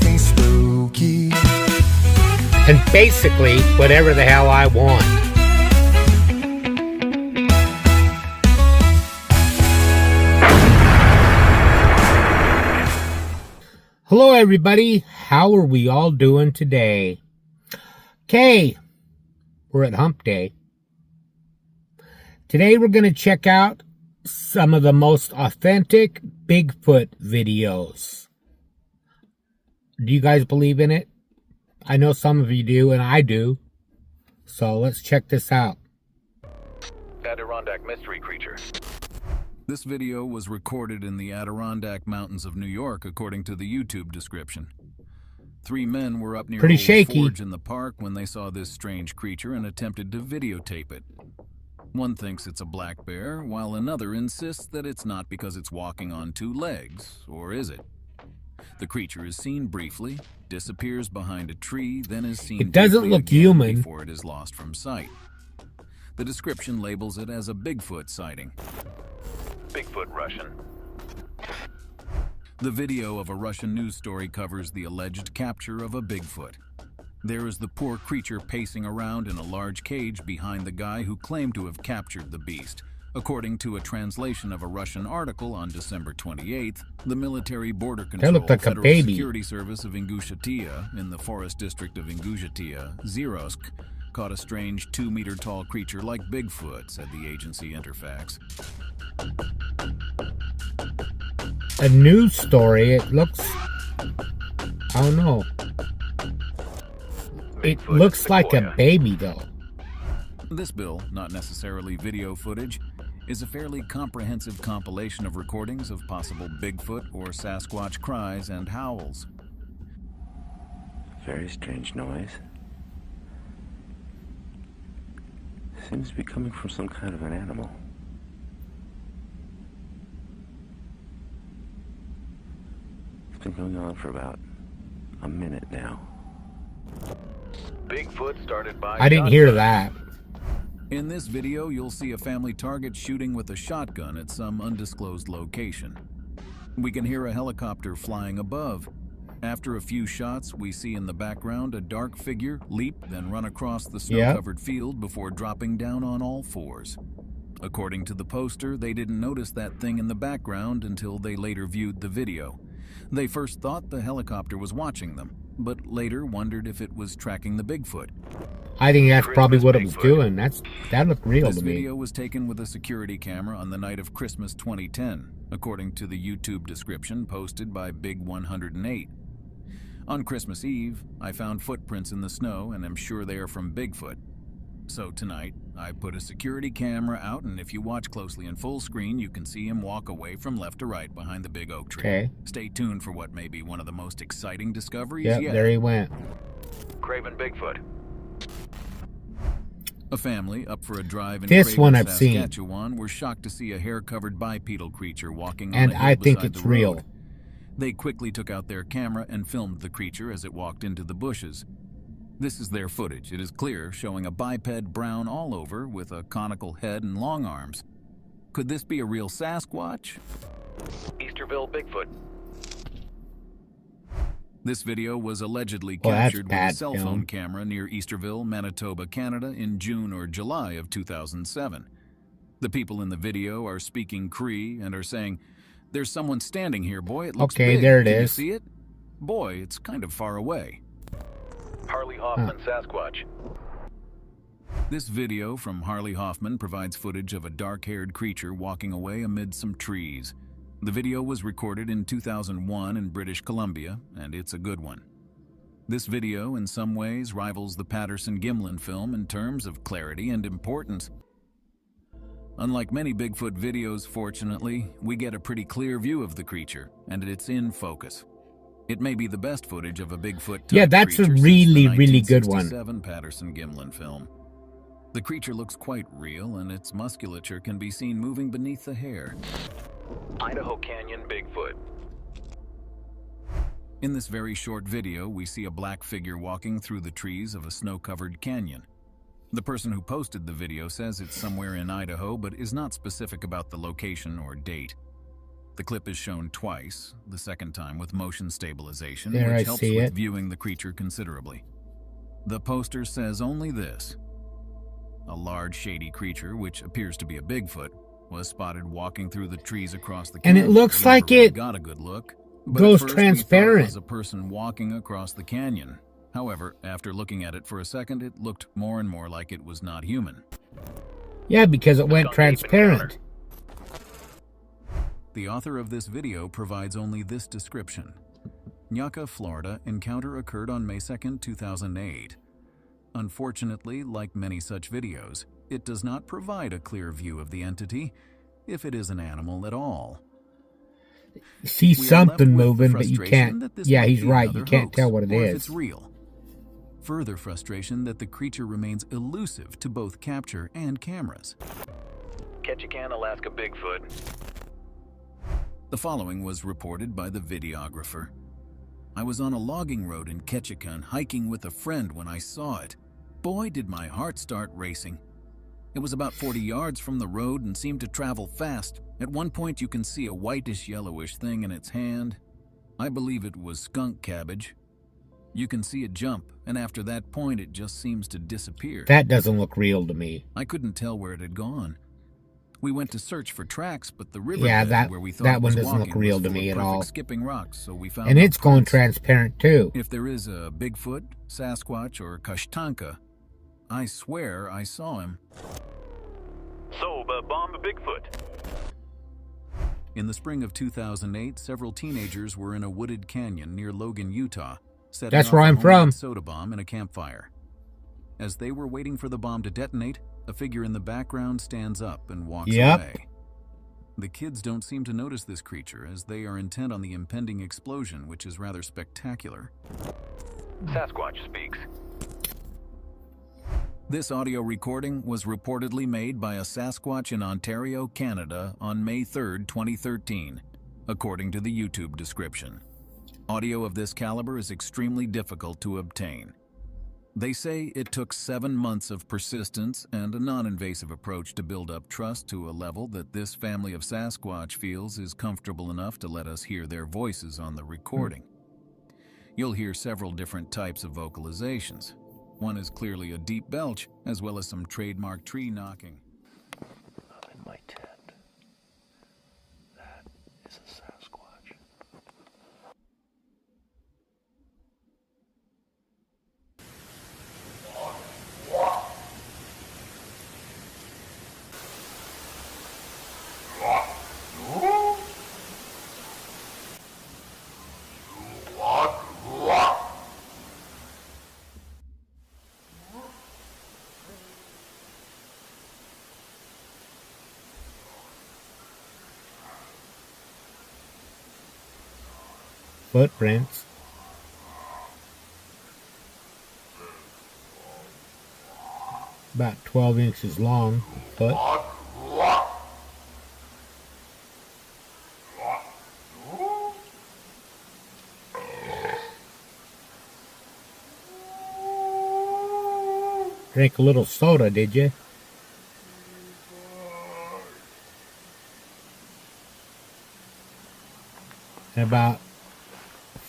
something spooky. And basically, whatever the hell I want. Hello everybody, how are we all doing today? Okay, we're at hump day. Today we're going to check out some of the most authentic Bigfoot videos. Do you guys believe in it? I know some of you do, and I do. So let's check this out. Adirondack mystery creature. This video was recorded in the Adirondack Mountains of New York, according to the YouTube description. 3 men were up near Pretty Old shaky. Forge in the park when they saw this strange creature and attempted to videotape it. One thinks it's a black bear, while another insists that it's not because it's walking on 2 legs, or is it? The creature is seen briefly, disappears behind a tree, then is seen It doesn't briefly look again human. before it is lost from sight. The description labels it as a Bigfoot sighting. Bigfoot Russian. The video of a Russian news story covers the alleged capture of a Bigfoot. There is the poor creature pacing around in a large cage behind the guy who claimed to have captured the beast. According to a translation of a Russian article on December 28th, the military border control looked like a Federal baby. Security Service of Ingushetia in the forest district of Ingushetia, Zerosk, caught a strange 2-meter-tall creature like Bigfoot, said the agency Interfax. A news story, it looks... I don't know. It Bigfoot looks like a Sequoia. baby, though. This bill, not necessarily video footage, is a fairly comprehensive compilation of recordings of possible Bigfoot or Sasquatch cries and howls. Very strange noise. Seems to be coming from some kind of an animal. It's been going on for about a minute now. Bigfoot started by I didn't hear that. In this video, you'll see a family target shooting with a shotgun at some undisclosed location. We can hear a helicopter flying above. After a few shots, we see in the background a dark figure leap, then run across the snow-covered field before dropping down on all 4s. According to the poster, they didn't notice that thing in the background until they later viewed the video. They first thought the helicopter was watching them, but later wondered if it was tracking the Bigfoot. I think that's probably what it was Bigfoot. doing. That looked real This to me. video was taken with a security camera on the night of Christmas 2010, according to the YouTube description posted by Big108. On Christmas Eve, I found footprints in the snow and am sure they are from Bigfoot. So tonight, I put a security camera out, and if you watch closely in full screen, you can see him walk away from left to right behind the big oak tree. Okay. Stay tuned for what may be one of the most exciting discoveries Yep, yet. there he went. Craven Bigfoot. A family up for a drive in This Craven, one I've seen. Saskatchewan were shocked to see a hair-covered bipedal creature walking on And a hill I think beside it's the real. road. They quickly took out their camera and filmed the creature as it walked into the bushes. This is their footage. It is clear, showing a biped brown all over with a conical head and long arms. Could this be a real Sasquatch? Easterville Bigfoot. This video was allegedly Oh, that's captured with a bad cell film. phone camera near Easterville, Manitoba, Canada in June or July of 2007. The people in the video are speaking Cree and are saying, "There's someone standing here, boy. It looks Okay, big. there it Can you is. see it? Boy, it's kind of far away." Harley Hoffman Sasquatch. This video from Harley Hoffman provides footage of a dark-haired creature walking away amid some trees. The video was recorded in 2001 in British Columbia, and it's a good one. This video, in some ways, rivals the Patterson-Gimlin film in terms of clarity and importance. Unlike many Bigfoot videos, fortunately, we get a pretty clear view of the creature, and it's in focus. It may be the best footage of a Bigfoot-type Yeah, that's a creature since really, the really good one. 1967 Patterson-Gimlin film. The creature looks quite real, and its musculature can be seen moving beneath the hair. Idaho Canyon Bigfoot. In this very short video, we see a black figure walking through the trees of a snow-covered canyon. The person who posted the video says it's somewhere in Idaho, but is not specific about the location or date. The clip is shown twice, the second time with motion stabilization, There, I which helps see with it. viewing the creature considerably. The poster says only this: a large shady creature, which appears to be a Bigfoot, was spotted walking through the trees across the And canyon. it looks We never like really it got a good look, but goes at first transparent. we thought it was a person walking across the canyon. However, after looking at it for a second, it looked more and more like it was not human. Yeah, because it went transparent. The author of this video provides only this description. Nyaka, Florida, encounter occurred on May 2, 2008. Unfortunately, like many such videos, it does not provide a clear view of the entity, if it is an animal at all. You see We are left something with the moving, but you frustration can't. that this Yeah, might he's be right. another You can't hoax, tell what it or if is. it's real. Further frustration that the creature remains elusive to both capture and cameras. Ketchikan, Alaska Bigfoot. The following was reported by the videographer. I was on a logging road in Ketchikan hiking with a friend when I saw it. Boy, did my heart start racing. It was about 40 yards from the road and seemed to travel fast. At one point you can see a whitish-yellowish thing in its hand. I believe it was skunk cabbage. You can see it jump, and after that point it just seems to disappear. That doesn't look real to me. I couldn't tell where it had gone. We went to search for tracks, but the river where we thought that it one was doesn't look walking real was to full me of at perfect all. skipping rocks, so we found And no it's going prints. transparent too. If there is a Bigfoot, Sasquatch, or Kashtanka, I swear I saw him. So, bomb a Bigfoot. In the spring of 2008, several teenagers were in a wooded canyon near Logan, Utah, setting That's off where a I'm homemade from. soda bomb in a campfire. As they were waiting for the bomb to detonate, a figure in the background stands up and walks Yep. away. The kids don't seem to notice this creature, as they are intent on the impending explosion, which is rather spectacular. Sasquatch speaks. This audio recording was reportedly made by a Sasquatch in Ontario, Canada on May 3, 2013, according to the YouTube description. Audio of this caliber is extremely difficult to obtain. They say it took 7 months of persistence and a non-invasive approach to build up trust to a level that this family of Sasquatch feels is comfortable enough to let us hear their voices on the recording. You'll hear several different types of vocalizations. One is clearly a deep belch, as well as some trademark tree knocking. I'm in my tent. That is a Sasquatch. Footprints. About 12 inches long. Foot. Drink a little soda, did you? And about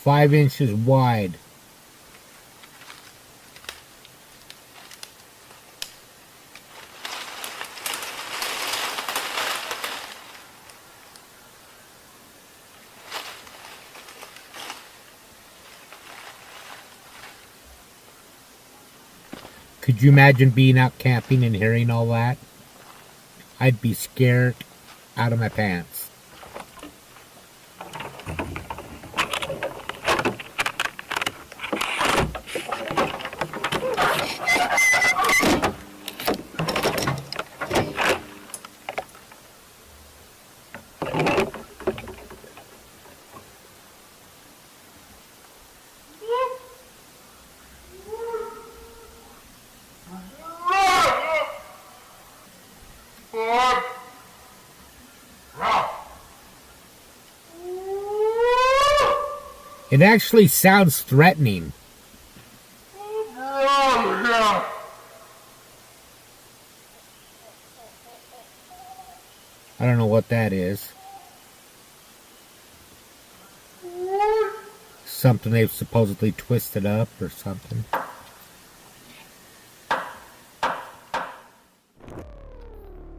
5 inches wide. Could you imagine being out camping and hearing all that? I'd be scared out of my pants. It actually sounds threatening. I don't know what that is. something they've supposedly twisted up or something.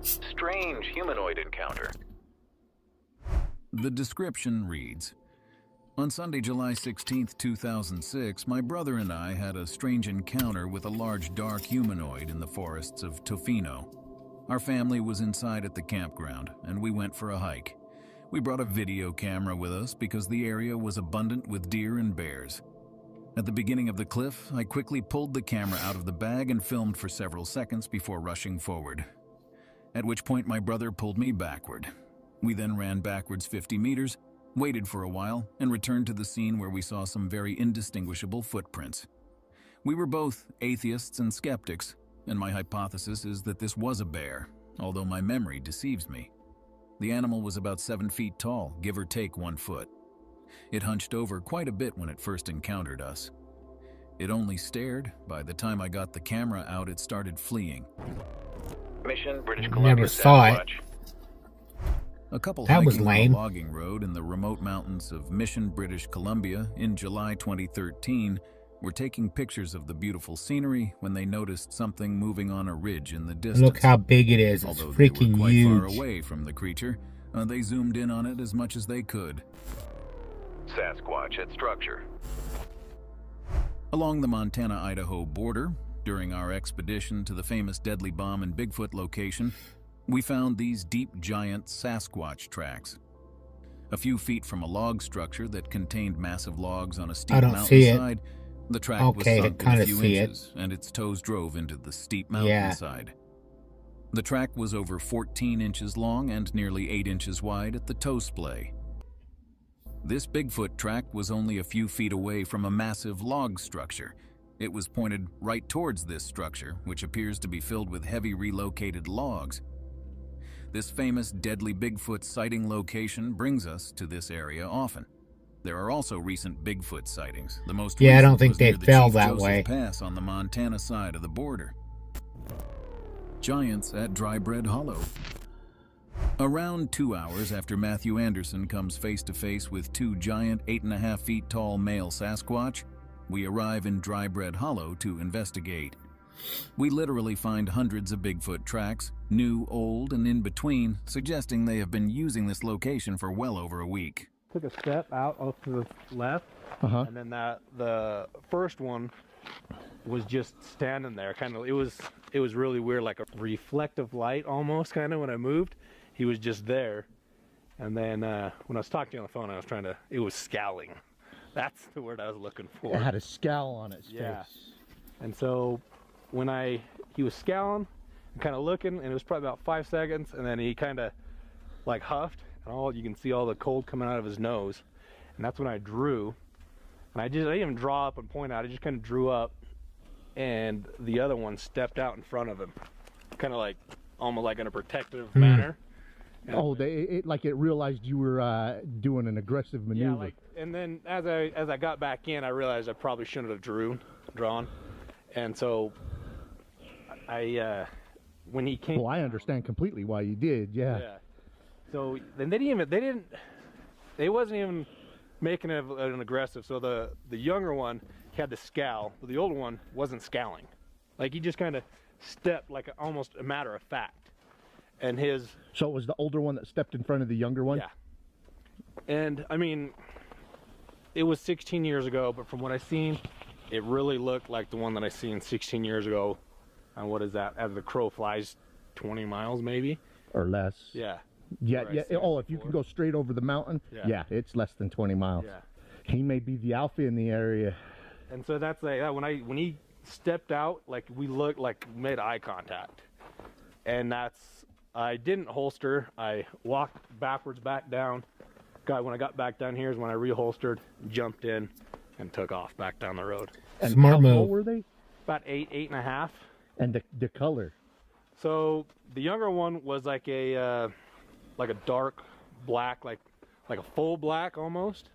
Strange humanoid encounter. The description reads, on Sunday, July 16th, 2006, my brother and I had a strange encounter with a large dark humanoid in the forests of Tofino. Our family was inside at the campground, and we went for a hike. We brought a video camera with us because the area was abundant with deer and bears. At the beginning of the cliff, I quickly pulled the camera out of the bag and filmed for several seconds before rushing forward. At which point my brother pulled me backward. We then ran backwards 50 meters, waited for a while, and returned to the scene where we saw some very indistinguishable footprints. We were both atheists and skeptics, and my hypothesis is that this was a bear, although my memory deceives me. The animal was about 7 feet tall, give or take 1 foot. It hunched over quite a bit when it first encountered us. It only stared. By the time I got the camera out, it started fleeing. Mission, British Columbia. Never saw it. Sasquatch. A couple That was hiking on lame. a logging road in the remote mountains of Mission, British Columbia in July 2013 were taking pictures of the beautiful scenery when they noticed something moving on a ridge in the distance. Look how big it is. It's Although they were freaking quite huge. far away from the creature, they zoomed in on it as much as they could. Sasquatch at structure. Along the Montana-Idaho border, during our expedition to the famous Deadly Bomb and Bigfoot location, we found these deep, giant Sasquatch tracks. A few feet from a log structure that contained massive logs on a steep I don't see it. mountainside, the track Okay, I was sunk in kinda a few see it. inches, and its toes drove into the steep Yeah. mountainside. The track was over 14 inches long and nearly 8 inches wide at the toe splay. This Bigfoot track was only a few feet away from a massive log structure. It was pointed right towards this structure, which appears to be filled with heavy relocated logs. This famous deadly Bigfoot sighting location brings us to this area often. There are also recent Bigfoot sightings. The most Yeah, I don't recent think was they near the fell Chief that Joseph way. Pass on the Montana side of the border. Giants at Drybread Hollow. Around 2 hours after Matthew Anderson comes face to face with 2 giant 8.5 feet tall male Sasquatch, we arrive in Drybread Hollow to investigate. We literally find hundreds of Bigfoot tracks, new, old, and in between, suggesting they have been using this location for well over a week. Took a step out off to the left, and then the first one was just standing there. Kind of, it was really weird, like a reflective light almost. Kind of when I moved, he was just there. And then when I was talking to you on the phone, it was scowling. That's the word I was looking for. It had a scowl on its Yeah. face. And so when he was scowling and kind of looking, and it was probably about 5 seconds, and then he kind of like huffed, and you can see all the cold coming out of his nose. And that's when I drew. And I didn't even draw up and point out, I just kind of drew up, and the other one stepped out in front of him. Kind of like, almost like in a protective manner. And Oh, it realized you were doing an aggressive maneuver. yeah, and then as I got back in, I realized I probably shouldn't have drawn. And so when he came. Well, I understand completely why you did. Yeah. So then they wasn't even making it an aggressive. So the younger one had the scowl, but the older one wasn't scowling. Like he just kind of stepped like almost a matter of fact. And So it was the older one that stepped in front of the younger one? Yeah. And I mean, it was 16 years ago, but from what I seen, it really looked like the one that I seen 16 years ago. And what is that? As the crow flies, 20 miles maybe? Or less. Yeah. Yeah, Where I yeah. seen it Oh, if you before. can go straight over the mountain, Yeah. it's less than 20 miles. Yeah. He may be the alpha in the area. And so that's like when he stepped out, like we looked like we made eye contact. And I didn't holster. I walked backwards back down. When I got back down here is when I reholstered, jumped in, and took off back down the road. And Smart how move. tall were they? About 8.5. And the color? So the younger one was like a dark black, like a full black almost.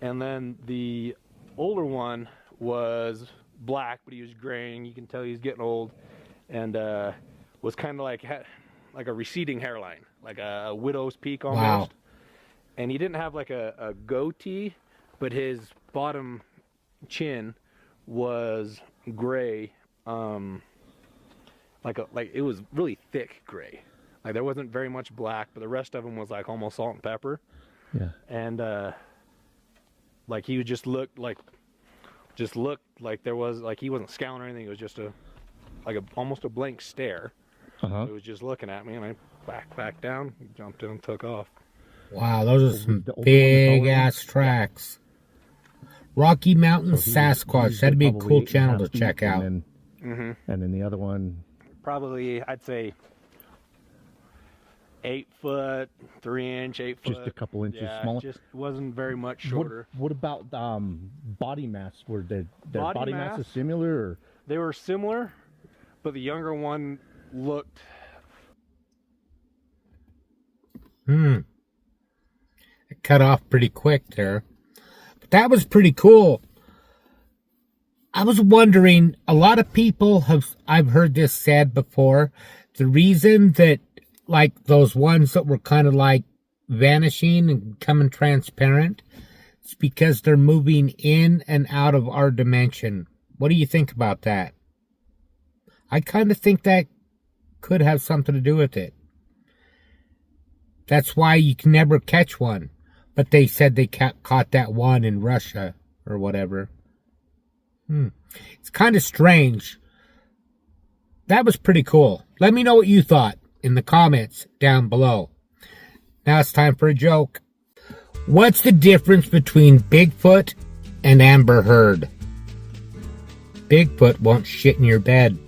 And then the older one was black, but he was graying. You can tell he's getting old, and was kind of like a receding hairline, like a widow's peak almost. Wow. And he didn't have like a goatee, but his bottom chin was gray, like it was really thick gray. Like there wasn't very much black, but the rest of him was like almost salt and pepper. Yeah. And like he just looked like there was, like, he wasn't scowling or anything. It was just almost a blank stare. It was just looking at me, and I backed down, jumped in and took off. Wow, those are some big ass tracks. Rocky Mountain Sasquatch. That'd be a cool channel to check out. And then the other one, probably, I'd say 8 foot, 3 inch, 8 foot. Just a couple inches smaller. Just wasn't very much shorter. What about body mass? Were their body mass is similar? Or? They were similar, but the younger one looked. It cut off pretty quick there. But that was pretty cool. I was wondering, a lot of people I've heard this said before, the reason that, like, those ones that were kind of like vanishing and becoming transparent, it's because they're moving in and out of our dimension. What do you think about that? I kind of think that could have something to do with it. That's why you can never catch one. But they said they caught that one in Russia or whatever. It's kind of strange. That was pretty cool. Let me know what you thought in the comments down below. Now it's time for a joke. What's the difference between Bigfoot and Amber Heard? Bigfoot won't shit in your bed.